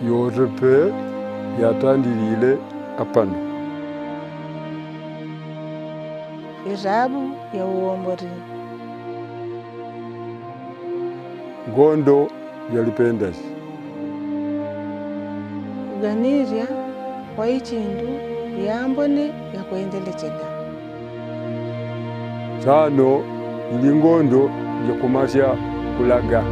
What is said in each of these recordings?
yorepe yatandilile apano irabu ya uombori ngondo yalipendashi kuganirya kwa ichindu yambone yakwendelechela tano ili ngondo yakumasha kulaga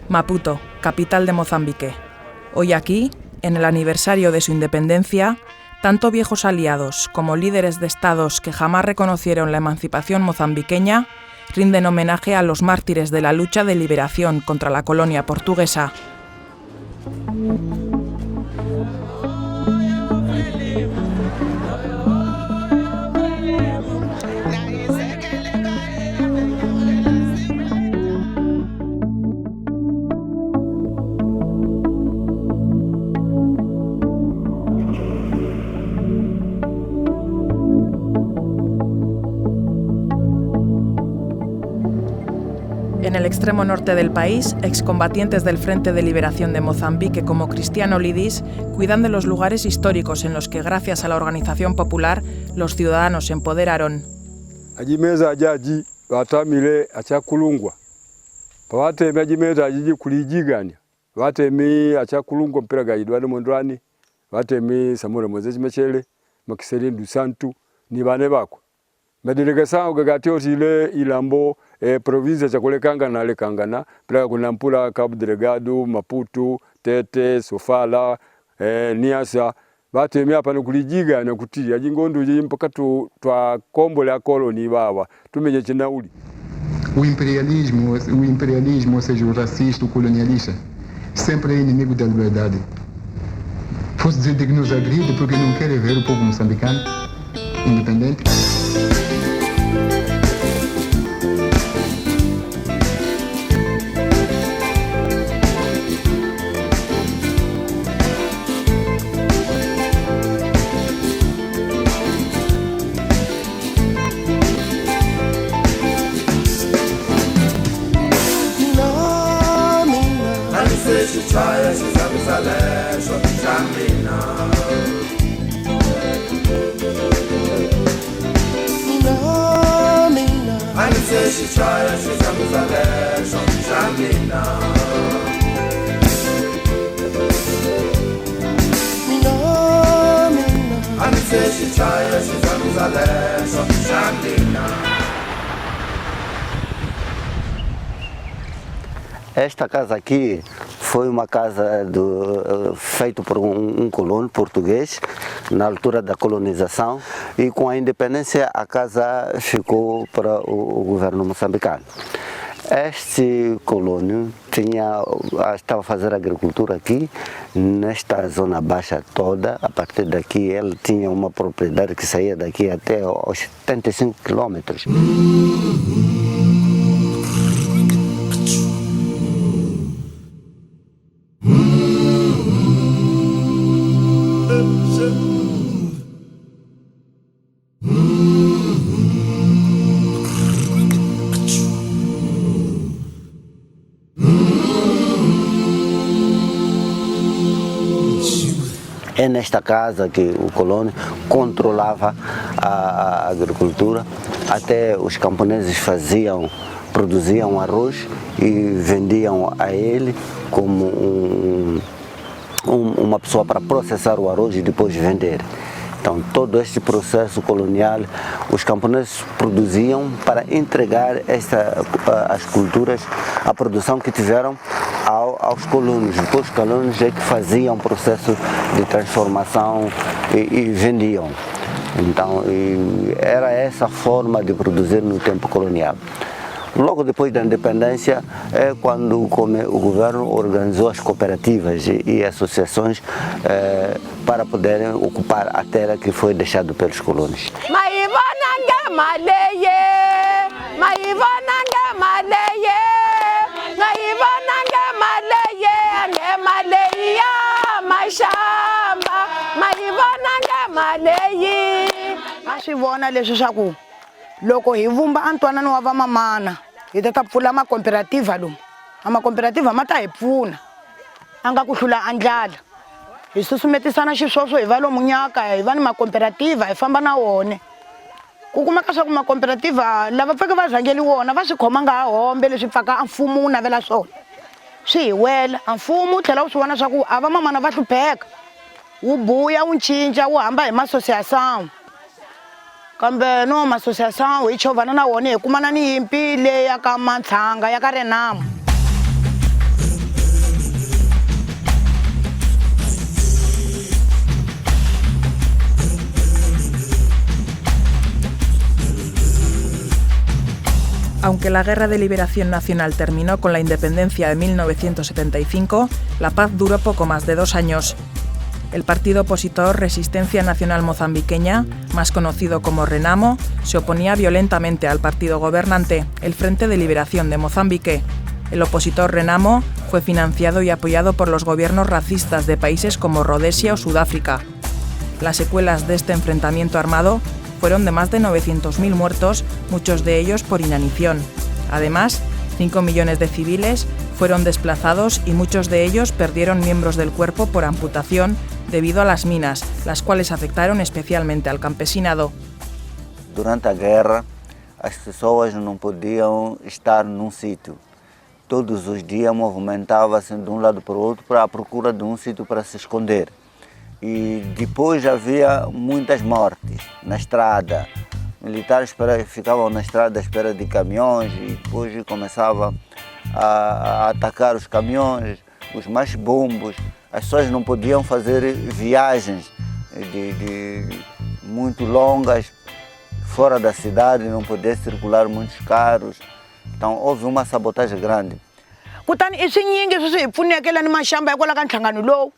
Maputo, capital de Mozambique. Hoy aquí, en el aniversario de su independencia, tanto viejos aliados como líderes de estados que jamás reconocieron la emancipación mozambiqueña rinden homenaje a los mártires de la lucha de liberación contra la colonia portuguesa. En el extremo norte del país, excombatientes del Frente de Liberación de Mozambique como Cristiano Lidis cuidan de los lugares históricos en los que, gracias a la organización popular, los ciudadanos se empoderaron. Allí meza ajaji watamile achakulungwa pawateme aji meza ajiji kulijiganya watemi achakulungwa mpira gaidwane mondwani watemi samura mozezi machele makiseri ndusantu ni bane bako madelegation gagatotile ilambo province chakulekangana lekangana pila kunampula Cabo Delgado, Maputo, Tete, Sofala, Niassa batemi apa nokulijiga na kuti ajingondo je mpaka twa kombo la koloni baba tumenye chinauli. O imperialismo, ou seja, o racista, o colonialista, sempre é inimigo da liberdade. Posso dizer que nos agride porque não quer ver o povo moçambicano independente. Chaya sizamzalesho jamina mina aniseshi chaya sizamzalesho jamina mina aniseshi chaya sizamzalesho jamina. Esta casa aqui foi uma casa feita por um colono português na altura da colonização e com a independência a casa ficou para o governo moçambicano. Este colono estava a fazer agricultura aqui, nesta zona baixa toda. A partir daqui ele tinha uma propriedade que saía daqui até aos 75 quilômetros. É nesta casa que o colono controlava a agricultura, até os camponeses produziam arroz e vendiam a ele como uma pessoa para processar o arroz e depois vender. Então, todo este processo colonial, os camponeses produziam para entregar as culturas, a produção que tiveram aos colonos. Depois os colonos é que faziam o processo de transformação e vendiam. Então, era essa forma de produzir no tempo colonial. Logo depois da independência é quando o governo organizou as cooperativas e associações para poderem ocupar a terra que foi deixada pelos colonos. Loko hi vumba antwanano wa vamamana hi ta pfula makooperativa lomu makooperativa ma ta hi pfuna a nga ku hlula a ndlala hi susumetisana xiswoswo hi va lomu nyaka hi va ni makooperativa hi famba na wona ku kumeka swa ku makooperativa lava pfeke va rhangeli wona va swi khoma nga hombe leswi pfaka a mfumo wu navela swona swi hi wela a mfumo wu tlhela wu swi vona swa ku a vamamana va hlupheka wu buya wu cinca wu hamba hi masosiyasanu kambe no masosiyasanu hi chovana na wona hi kumana ni yimpi leyi ya ka Mantlhanga ya ka Renamo. Aunque la Guerra de Liberación Nacional terminó con la independencia de 1975, la paz duró poco más de 2 años. El partido opositor Resistencia Nacional Mozambiqueña, más conocido como Renamo, se oponía violentamente al partido gobernante, el Frente de Liberación de Mozambique. El opositor Renamo fue financiado y apoyado por los gobiernos racistas de países como Rodesia o Sudáfrica. Las secuelas de este enfrentamiento armado fueron de más de 900.000 muertos, muchos de ellos por inanición. Además, 5 millones de civiles fueron desplazados y muchos de ellos perdieron miembros del cuerpo por amputación debido a las minas, las cuales afectaron especialmente al campesinado. Durante a guerra, as pessoas não podiam estar num sítio. Todos os dias movimentavam-se de um lado para o outro para a procura de um sítio para se esconder. E depois havia muitas mortes na estrada. Militares ficavam na estrada à espera de caminhões e depois começavam a atacar os caminhões, os machibombos. As pessoas não podiam fazer viagens muito longas fora da cidade, não podiam circular muitos carros. Então houve uma sabotagem grande. Kutani i swinyingi swi hi pfunekela ni maxamba hikwalaho ka nhlangano lowu.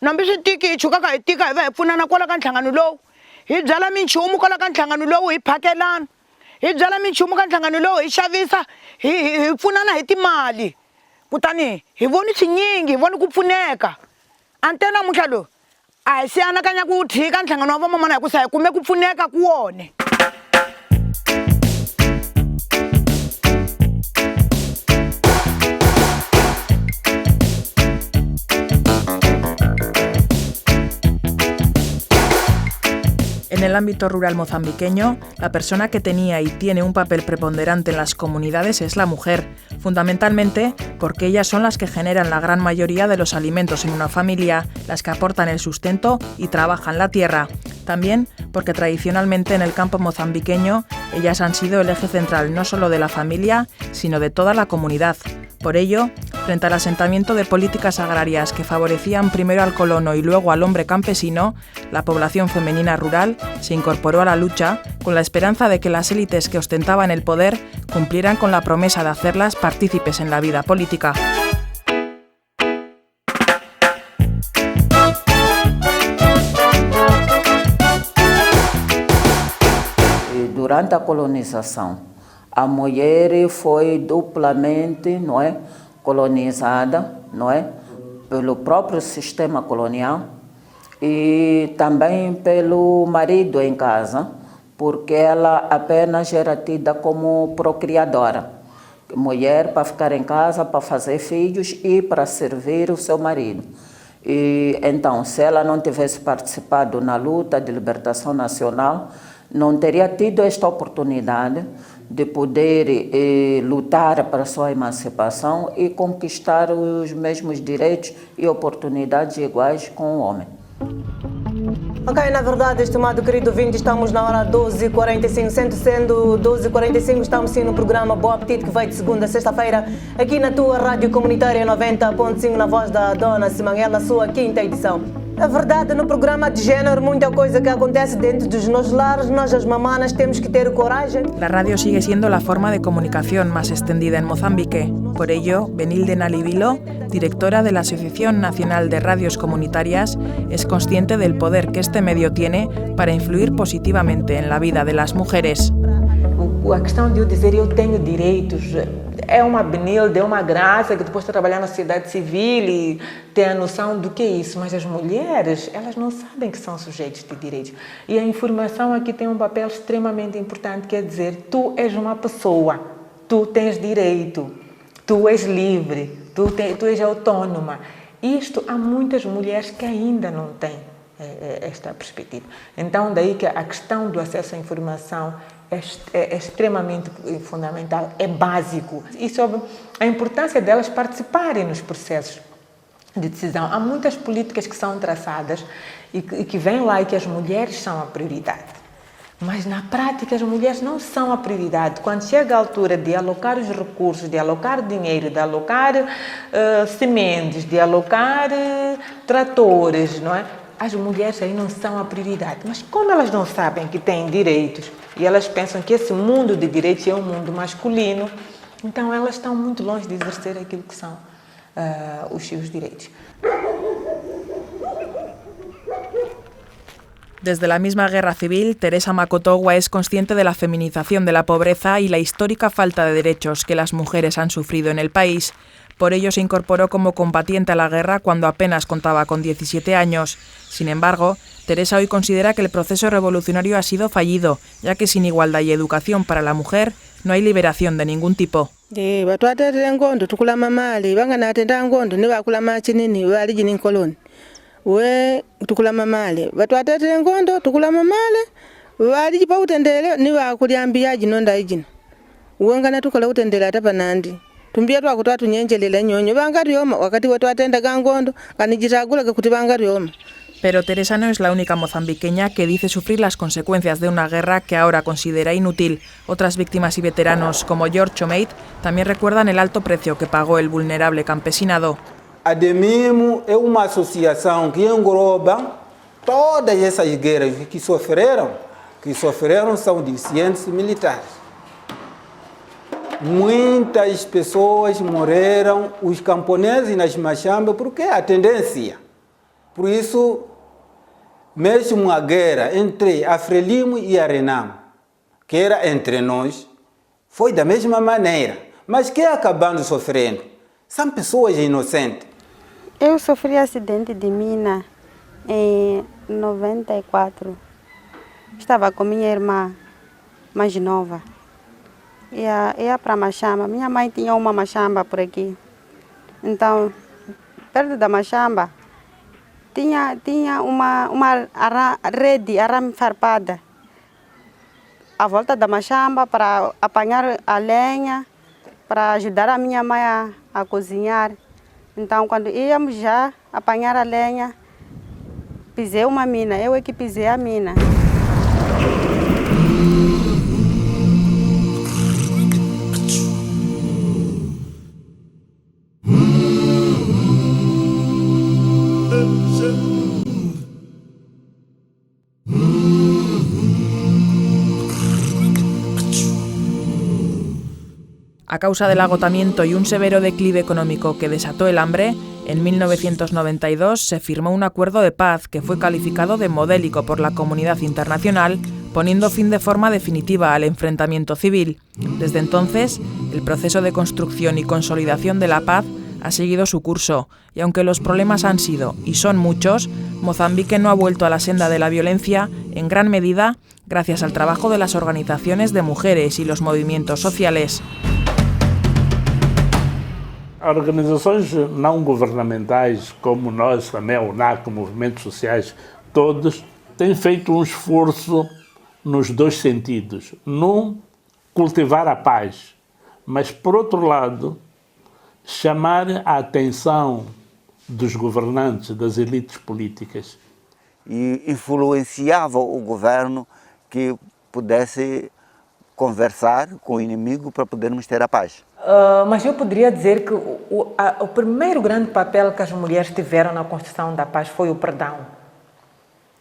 Nambi swi tiki hi chukaka hi tika hi va hi pfunana kwalaho ka nhlangano lowu. Hi byala minchumu kwalaho ka nhlangano lowu hi phakelana. Hi byala minchumu ka nhlangano lowu hi xavisa hi pfunana hi timali. Kutani hi voni swinyingi hi voni ku pfuneka. Ante namuntlha lowu a hi si anakanya ku thika nhlangano wa vamamana hikusa hi kume ku pfuneka ku wone. En el ámbito rural mozambiqueño, la persona que tenía y tiene un papel preponderante en las comunidades es la mujer, fundamentalmente porque ellas son las que generan la gran mayoría de los alimentos en una familia, las que aportan el sustento y trabajan la tierra. También porque tradicionalmente en el campo mozambiqueño ellas han sido el eje central no solo de la familia, sino de toda la comunidad. Por ello, frente al asentamiento de políticas agrarias que favorecían primero al colono y luego al hombre campesino, la población femenina rural se incorporó a la lucha con la esperanza de que las élites que ostentaban el poder cumplieran con la promesa de hacerlas partícipes en la vida política. Durante a colonização, a mulher foi duplamente, não é, colonizada, não é, pelo próprio sistema colonial e também pelo marido em casa, porque ela apenas era tida como procriadora. Mulher para ficar em casa, para fazer filhos e para servir o seu marido. E então, se ela não tivesse participado na luta de libertação nacional, não teria tido esta oportunidade de poder lutar para a sua emancipação e conquistar os mesmos direitos e oportunidades iguais com o homem. Ok, na verdade, estimado querido ouvinte, estamos na hora 12h45, sendo 12h45, estamos sim no programa Bom Apetite, que vai de segunda a sexta-feira, aqui na tua rádio comunitária 90.5, na voz da Dona Simanguela, sua quinta edição. É verdade, no programa de género, muita coisa que acontece dentro dos nossos lares, nós as mamanas temos que ter coragem. La radio sigue siendo la forma de comunicación más extendida en Mozambique. Por ello, Benilde Nalivilo, directora de la Asociación Nacional de Radios Comunitarias, es consciente del poder que este medio tiene para influir positivamente en la vida de las mujeres. A questão de eu dizer eu tenho direitos é uma benilde, é uma graça que depois de trabalhar na sociedade civil e ter a noção do que é isso, mas as mulheres, elas não sabem que são sujeitos de direitos. E a informação aqui tem um papel extremamente importante, quer dizer, tu és uma pessoa, tu tens direito, tu és livre, tu és autônoma. Isto há muitas mulheres que ainda não têm esta perspectiva. Então, daí que a questão do acesso à informação é extremamente fundamental, é básico. E sobre a importância delas participarem nos processos de decisão. Há muitas políticas que são traçadas e que vêm lá e que as mulheres são a prioridade. Mas na prática as mulheres não são a prioridade. Quando chega a altura de alocar os recursos, de alocar dinheiro, de alocar sementes, de alocar tratores, não é? As mulheres aí não são a prioridade. Mas como elas não sabem que têm direitos e elas pensam que esse mundo de direitos é um mundo masculino, então elas estão muito longe de exercer aquilo que são os seus direitos. Desde la misma guerra civil, Teresa Makotogwa es consciente de la feminización de la pobreza y la histórica falta de derechos que las mujeres han sufrido en el país. Por ello se incorporó como combatiente a la guerra cuando apenas contaba con 17 años. Sin embargo, Teresa hoy considera que el proceso revolucionario ha sido fallido, ya que sin igualdad y educación para la mujer no hay liberación de ningún tipo. we tukulama male batu atetele ngondo tukulama male wali pa utendele ni wa kuliambia jinonda ijina uwengana tukala utendele atapa nandi tumbia twa kutwa tunyenjelela nyonyo bangari yoma wakati wetu atenda gangondo kanijitagula kuti bangari yoma. Pero Teresa no es la única mozambiqueña que dice sufrir las consecuencias de una guerra que ahora considera inútil. Otras víctimas y veteranos, como George Chomeit, también recuerdan el alto precio que pagó el vulnerable campesinado. ADEMIMO é uma associação que engloba todas essas guerras que sofreram são de cientes militares. Muitas pessoas morreram, os camponeses nas machambas, porque a tendência. Por isso, mesmo a guerra entre a Frelimo e a Renamo, que era entre nós, foi da mesma maneira, mas que acabando sofrendo são pessoas inocentes. Eu sofri acidente de mina em 94. Estava com minha irmã mais nova. Ia para a machamba. Minha mãe tinha uma machamba por aqui. Então, perto da machamba, tinha uma rede, arame farpada. À volta da machamba para apanhar a lenha, para ajudar a minha mãe a cozinhar. Então, quando íamos já apanhar a lenha, pisei uma mina. Eu é que pisei a mina. A causa del agotamiento y un severo declive económico que desató el hambre, en 1992 se firmó un acuerdo de paz que fue calificado de modélico por la comunidad internacional, poniendo fin de forma definitiva al enfrentamiento civil. Desde entonces, el proceso de construcción y consolidación de la paz ha seguido su curso, y aunque los problemas han sido y son muchos, Mozambique no ha vuelto a la senda de la violencia, en gran medida gracias al trabajo de las organizaciones de mujeres y los movimientos sociales. Organizações não governamentais, como nós também, a UNAC, movimentos sociais, todos têm feito um esforço nos dois sentidos. Num, cultivar a paz, mas, por outro lado, chamar a atenção dos governantes, das elites políticas. E influenciava o governo que pudesse conversar com o inimigo para podermos ter a paz. Mas eu poderia dizer que o primeiro grande papel que as mulheres tiveram na construção da paz foi o perdão.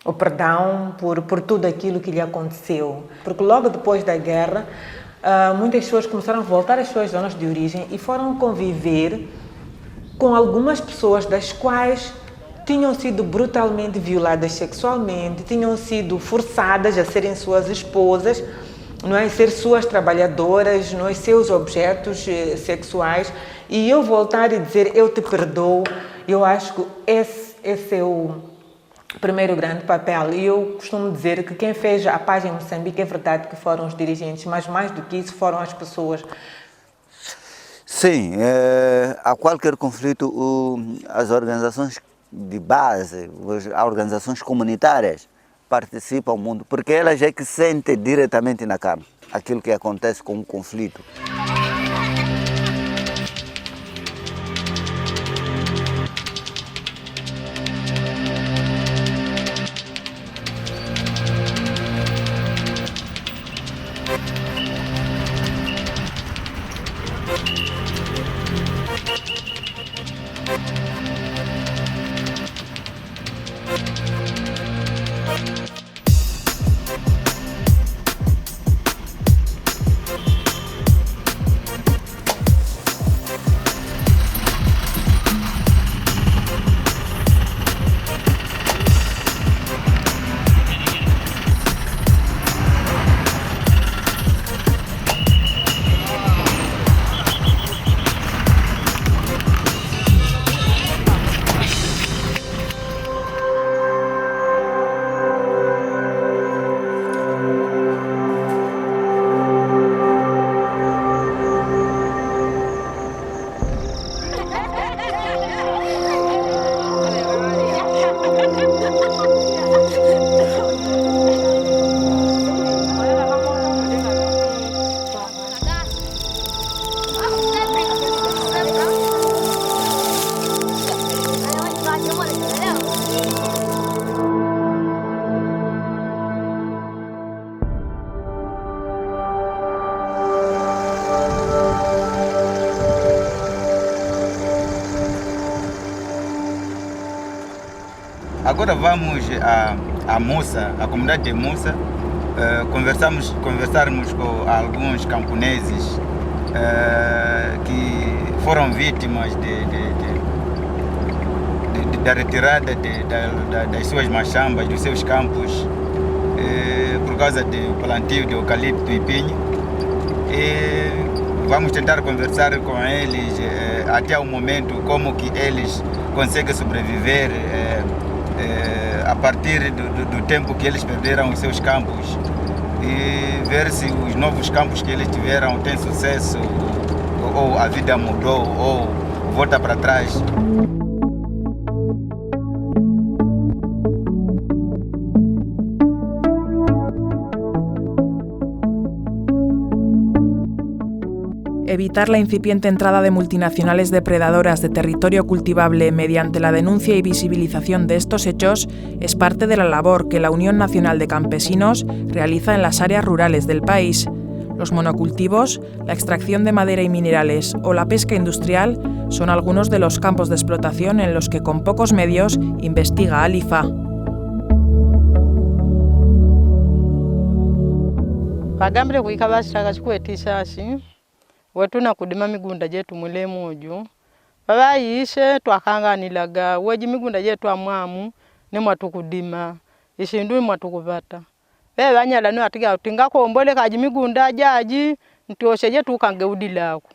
O perdão por tudo aquilo que lhe aconteceu. Porque logo depois da guerra, muitas pessoas começaram a voltar às suas zonas de origem e foram conviver com algumas pessoas das quais tinham sido brutalmente violadas sexualmente, tinham sido forçadas a serem suas esposas, não é, ser suas trabalhadoras, não é, seus objetos sexuais. E eu voltar e dizer eu te perdoo, eu acho que esse é o primeiro grande papel. E eu costumo dizer que quem fez a paz em Moçambique é verdade que foram os dirigentes, mas mais do que isso foram as pessoas. Sim, a qualquer conflito, as organizações de base, as organizações comunitárias participam muito, porque elas é que sentem diretamente na carne aquilo que acontece com o conflito. Agora vamos a Mussa, a comunidade de Mussa, conversarmos com alguns camponeses que foram vítimas da retirada das suas machambas, dos seus campos, por causa do plantio de eucalipto e pinho. E vamos tentar conversar com eles até o momento como que eles conseguem sobreviver a partir do tempo que eles perderam os seus campos e ver se os novos campos que eles tiveram têm sucesso ou a vida mudou ou volta para trás. Evitar la incipiente entrada de multinacionales depredadoras de territorio cultivable mediante la denuncia y visibilización de estos hechos es parte de la labor que la Unión Nacional de Campesinos realiza en las áreas rurales del país. Los monocultivos, la extracción de madera y minerales o la pesca industrial son algunos de los campos de explotación en los que con pocos medios investiga Alifa. Bagambire kuika chitaka chikuetisa asi wetuna kudima migunda jetu mulemu ojo babayishe twakanganilaga weji migunda jetu amwamu nemwa tukudima ishindu mwa tukuvata banyala no atiga utingako ombole kaji migunda jaji ntoshe jetu kangeudilako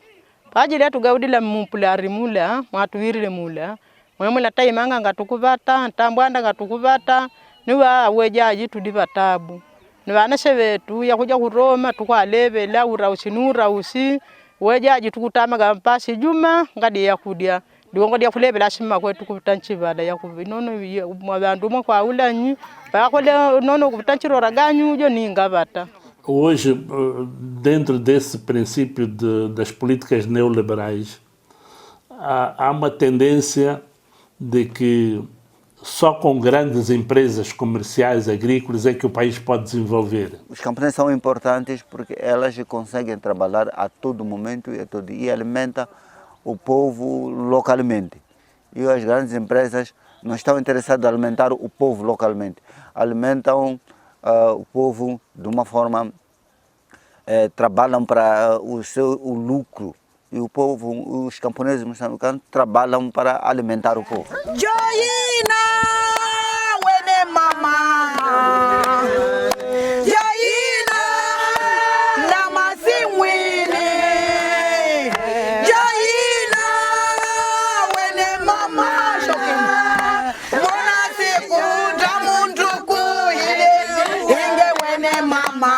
paji letu gaudila mumpulari mula mwatuwirire mula mwemula taimanga ngatukuvata ntambwanda ngatukuvata niwa wejaji tudivatabu nivanashe vetu yakuja kuroma tukwalevela urausi nurausi wejaji tukutamaga mpasi juma ngadi yakudia ndiwongodia kulebela shima kwetu kutanchivada yakuvinono mwabandu mwa kwa ulanyi bakole nono kutanchirora ganyu jo ningavata. Hoje, dentro desse princípio das políticas neoliberais, há uma tendência de que só com grandes empresas comerciais agrícolas é que o país pode desenvolver. Os camponeses são importantes porque elas conseguem trabalhar a todo momento e alimentam o povo localmente. E as grandes empresas não estão interessadas em alimentar o povo localmente. Alimentam o povo de uma forma, trabalham para o lucro. E o povo, os camponeses moçambicanos trabalham para alimentar o povo. Joina, wene mama. Joina, namasimwini. Joina, wene mama. Mona sikuta muntu kuhile, inge wene mama.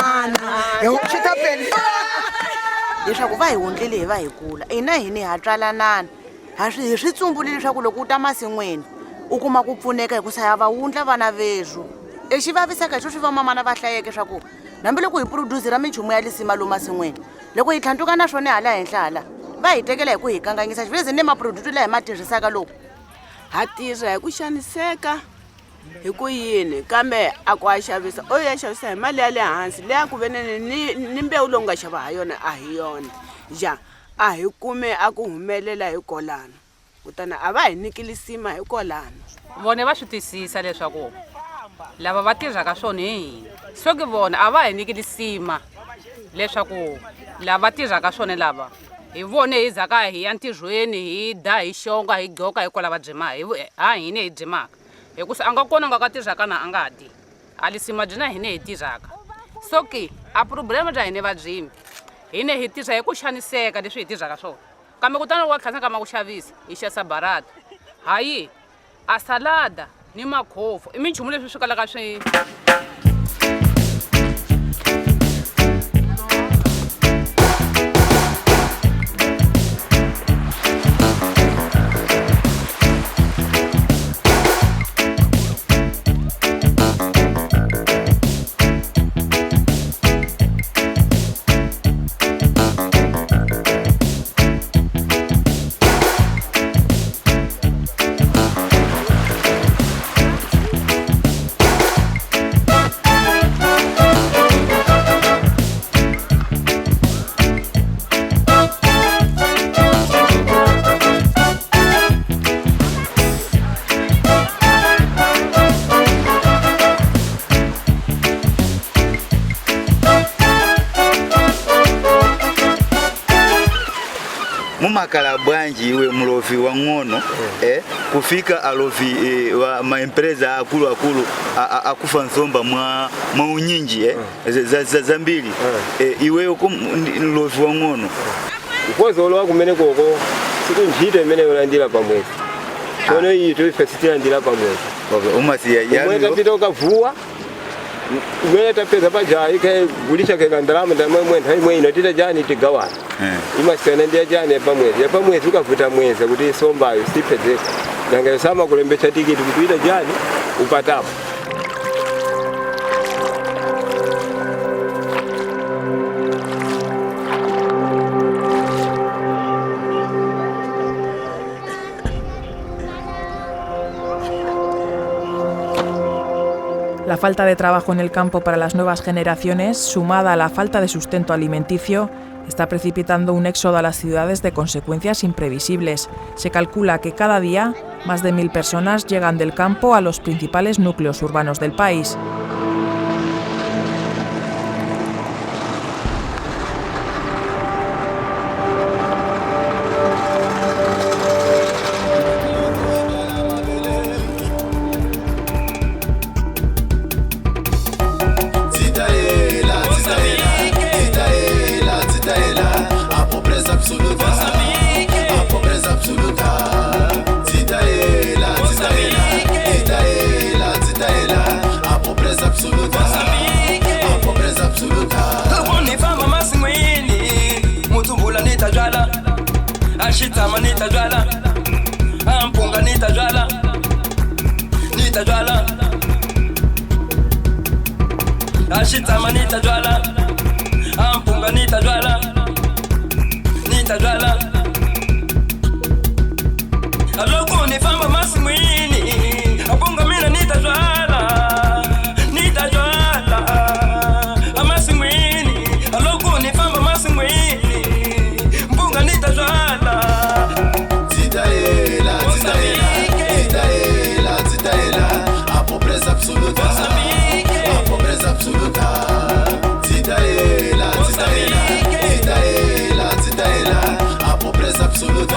Chita peli. Leswaku va hi hundlile hi va hi kula ina hini ha twalanana hi swi tsumbuli leswaku loko u ta masin'wini u kuma ku pfuneka hi ku saya va wundla vana vezu exi vavisaka hi swo swi va mamana va hlayeke swaku hambiloko hi produsera minchumu ya lisima lomu masin'wini loko hi tlhantuka na swona hala henhla hala va hi tekela hi ku hi kanganyisa xivezi ni maproducti laha hi ma tirhisaka loku ha tirha hi ku xaniseka hi ku yini kambe a ku a xavisa o ya xavisa hi mali ya le hansi leya ku venene ni mbewu lowu nga xava ha yona a hi yona ja a hi kume a ku humelela hi kolano kutani a va hi nikilisima hi kolano vone va swi twisisa leswaku lava va tirhaka swona hi hina so ke vona a va hi nikilisima leswaku lava tirhaka swona lava hi vone hi zaka hi ya ntirhweni hi da hi xonga hi goka hi kola va dyima ha hine hi dyimaka hikusa a nga kona nga ka tirhaka na a nga dyi alisima byina hine hi tirhaka so ke a problema bya hine vabyimi hine hi tirha hi ku xaniseka leswi hi tirhaka swona kambe kutani wa tlhansa kama ku xavisa hi xasa barata hayi a salada ni makhofu i minchumu leswi swi kalaka swi mumakala bwanji iwe mlovi wa ngono kufika alovi wa maempresa akulu akufa nsomba mwa unyinji za mbili iwe uko mlovi wa ngono ukozo olo wakumene koko siku ntchito imene yolandira pamwezi tono iyi toifesitira ndira pamwezi umasiya yani umwe tapita ukavuwa umwe tapeza pajayi gulisha keka ndalama ndamwe nthawi imwe ino tita jani tigawana imasiyana ndi ajani pamwezi ukavuta mwezi kuti sombayo sipezeka nanga sama kulembetsa tikiti kuti ita jani upatapo. La falta de trabajo en el campo para las nuevas generaciones, sumada a la falta de sustento alimenticio, está precipitando un éxodo a las ciudades de consecuencias imprevisibles. Se calcula que cada día más de 1000 personas llegan del campo a los principales núcleos urbanos del país. Ashitama nita jwala, ampunga nita jwala, nita jwala. Ashitama nita jwala, ampunga nita jwala, nita jwala. Aloko ni famba masimwini, ampunga mina nita jwala, nita jwala. Amasimwini, aloko ni famba masimwini, mpunga nita jwala. Zitaela, zitaela, zitaela, zitaela, a pobreza absoluta, a pobreza absoluta. Zitaela, zitaela, zitaela, zitaela, a pobreza absoluta.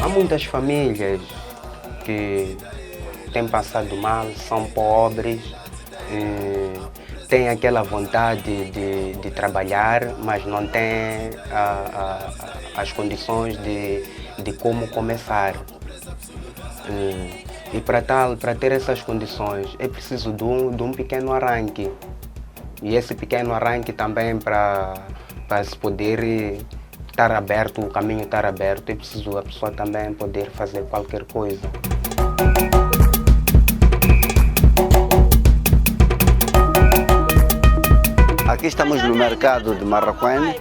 Há muitas famílias que têm passado mal, são pobres, têm aquela vontade de trabalhar, mas não têm as condições de como começar. E para ter essas condições é preciso de um pequeno arranque. E esse pequeno arranque também para se poder estar aberto, o caminho estar aberto, é preciso a pessoa também poder fazer qualquer coisa. Aqui estamos no mercado de Marraquém,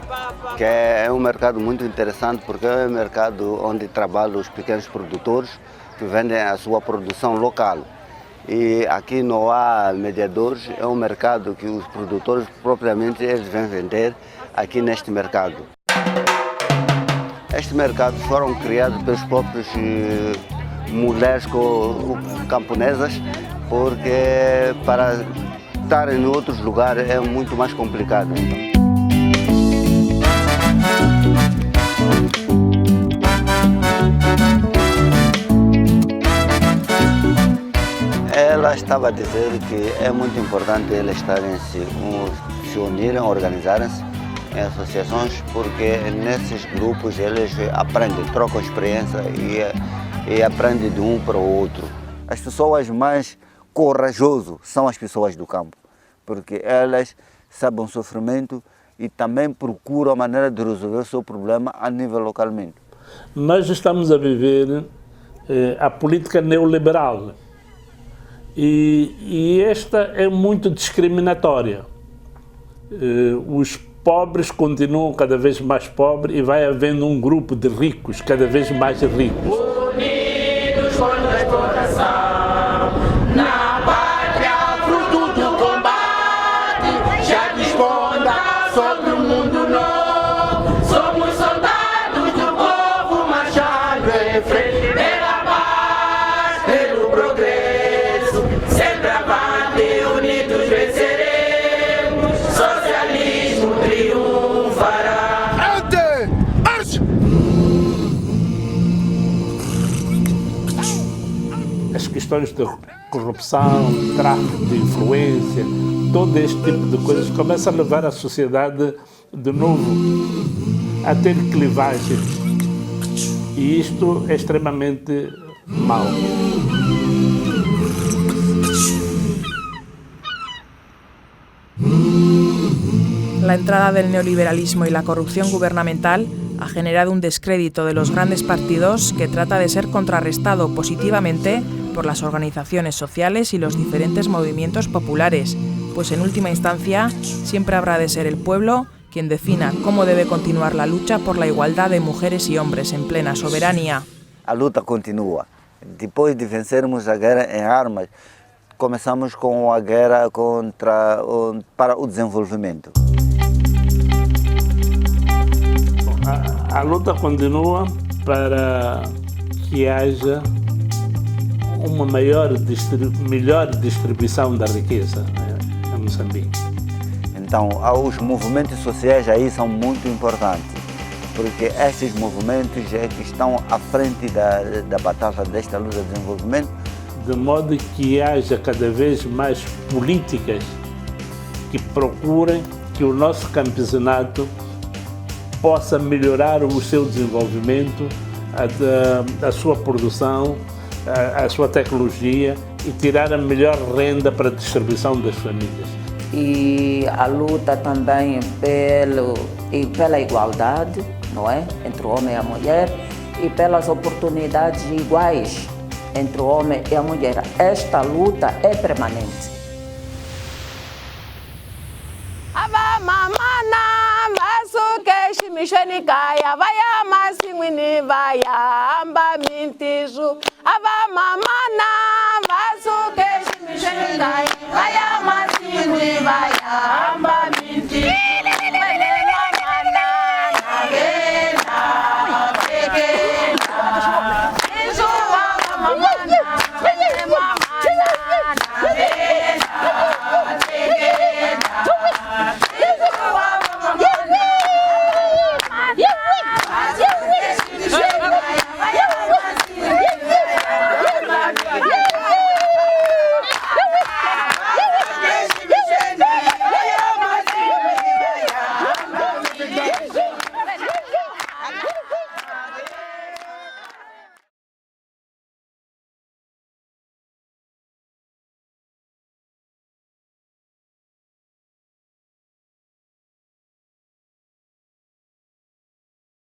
que é um mercado muito interessante porque é um mercado onde trabalham os pequenos produtores que vendem a sua produção local. E aqui não há mediadores, é um mercado que os produtores propriamente eles vêm vender aqui neste mercado. Estes mercados foram criados pelos próprios mulheres camponesas, porque para estar em outros lugares é muito mais complicado. Ela estava a dizer que é muito importante eles se unirem, organizarem-se em associações, porque nesses grupos eles aprendem, trocam experiência e aprendem de um para o outro. As pessoas mais corajosas são as pessoas do campo, porque elas sabem o sofrimento e também procuram a maneira de resolver o seu problema a nível localmente. Nós estamos a viver a política neoliberal e esta é muito discriminatória. Os pobres continuam cada vez mais pobres e vai havendo um grupo de ricos cada vez mais ricos. Unidos contra a exploração, na pátria, fruto do combate, já desponda sobre o mundo novo. Somos soldados do povo marchando em frente pela paz, pelo progresso, sempre avante, unidos venceremos, socialismo triunfará. As questões de corrupção, tráfico de influência, todo este tipo de coisas começa a levar a sociedade de novo a ter clivagens. E isto é extremamente mau. La entrada del neoliberalismo y la corrupción gubernamental ha generado un descrédito de los grandes partidos que trata de ser contrarrestado positivamente por las organizaciones sociales y los diferentes movimientos populares, pues en última instancia siempre habrá de ser el pueblo quien defina cómo debe continuar la lucha por la igualdad de mujeres y hombres en plena soberanía. A luta continua. Depois de vencermos a guerra em armas, começamos com a guerra para o desenvolvimento. A luta continua para que haja uma melhor distribuição da riqueza em Moçambique. Então, os movimentos sociais aí são muito importantes, porque esses movimentos é que estão à frente da batalha desta luta de desenvolvimento. De modo que haja cada vez mais políticas que procurem que o nosso campesinato possa melhorar o seu desenvolvimento, a sua produção, a sua tecnologia e tirar a melhor renda para a distribuição das famílias. E a luta também pela igualdade, não é? Entre o homem e a mulher, e pelas oportunidades iguais entre o homem e a mulher. Esta luta é permanente. Ava mamana vasukeshi misheni kaya vaya masingwini vaya amba mintizu. Ava mamana vasukeshi misheni kaya vaya masingwini vaya amba mintizu.